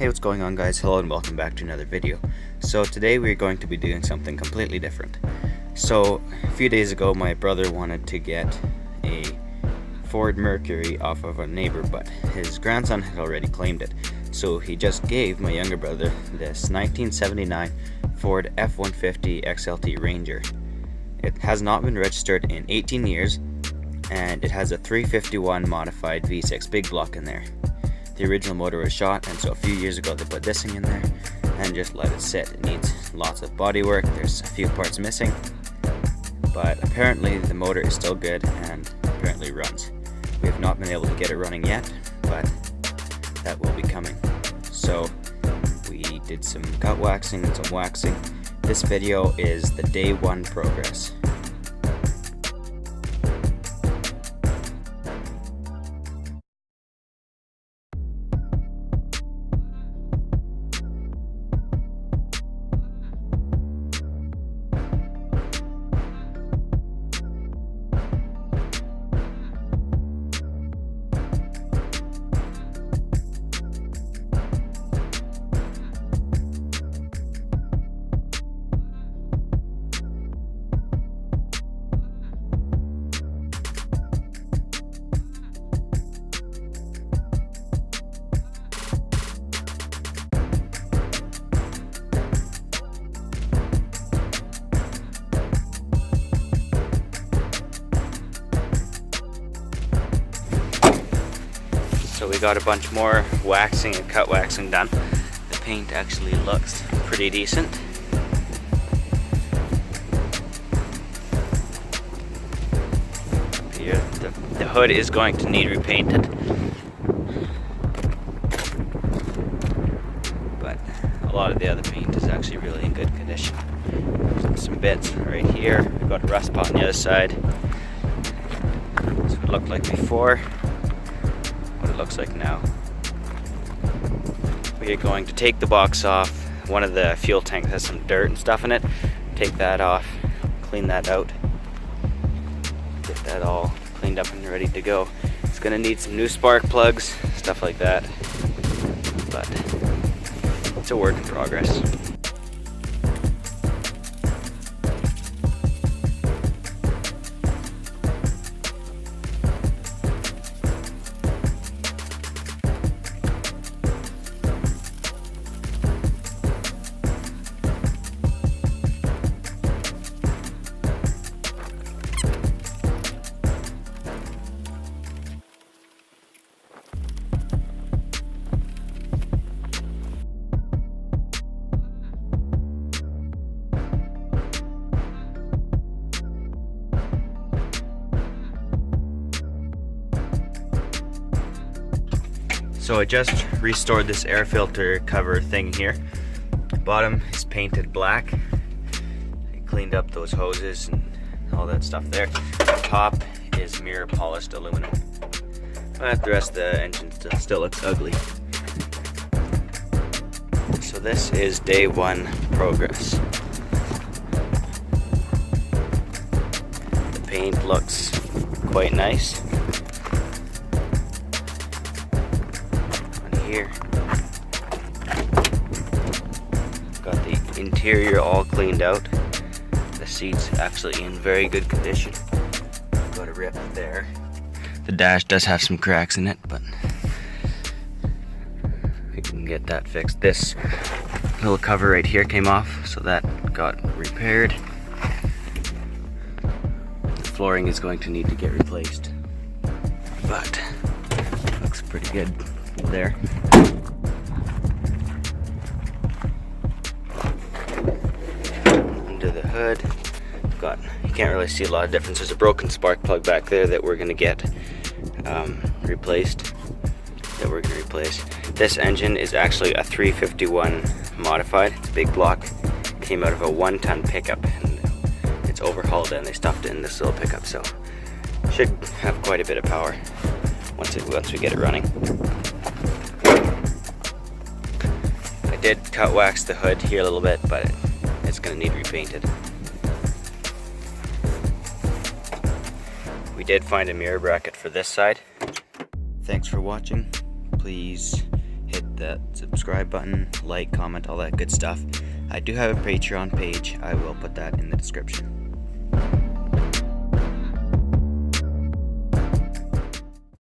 Hey, what's going on, guys? Hello and welcome back to another video. So today we're going to be doing something completely different. So a few days ago my brother wanted to get a Ford Mercury off of a neighbor, but his grandson had already claimed it. So he just gave my younger brother this 1979 Ford F150 XLT Ranger. It has not been registered in 18 years and it has a 351 modified V6 big block in there. The original motor was shot, and so a few years ago they put this thing in there and just let it sit. It needs lots of body work, there's a few parts missing, but apparently the motor is still good and apparently runs. We have not been able to get it running yet, but that will be coming. So we did some cut waxing and some waxing. This video is the day one progress. So we got a bunch more waxing and cut waxing done. The paint actually looks pretty decent. Here, the hood is going to need repainted, but a lot of the other paint is actually really in good condition. Some bits right here. We've got a rust spot on the other side. So it looked like before. It looks like now. We are going to take the box off. One of the fuel tanks has some dirt and stuff in it. Take that off, clean that out, get that all cleaned up and ready to go. It's gonna need some new spark plugs, stuff like that, but it's a work in progress. So I just restored this air filter cover thing here. Bottom is painted black. I cleaned up those hoses and all that stuff there. Top is mirror polished aluminum. But the rest of the engine still looks ugly. So this is day one progress. The paint looks quite nice. Here, got the interior all cleaned out. The seats actually in very good condition. Got a rip there. The dash does have some cracks in it, but we can get that fixed. This little cover right here came off, so that got repaired. The flooring is going to need to get replaced, but looks pretty good there. Under the hood, you can't really see a lot of difference. There's a broken spark plug back there that we're going to get replaced. This engine is actually a 351 modified. It's a big block. Came out of a 1-ton pickup, and it's overhauled and they stuffed it in this little pickup, so should have quite a bit of power once we get it running. I did cut wax the hood here a little bit, but it's going to need repainted. We did find a mirror bracket for this side. Thanks for watching. Please hit that subscribe button, like, comment, all that good stuff. I do have a Patreon page. I will put that in the description.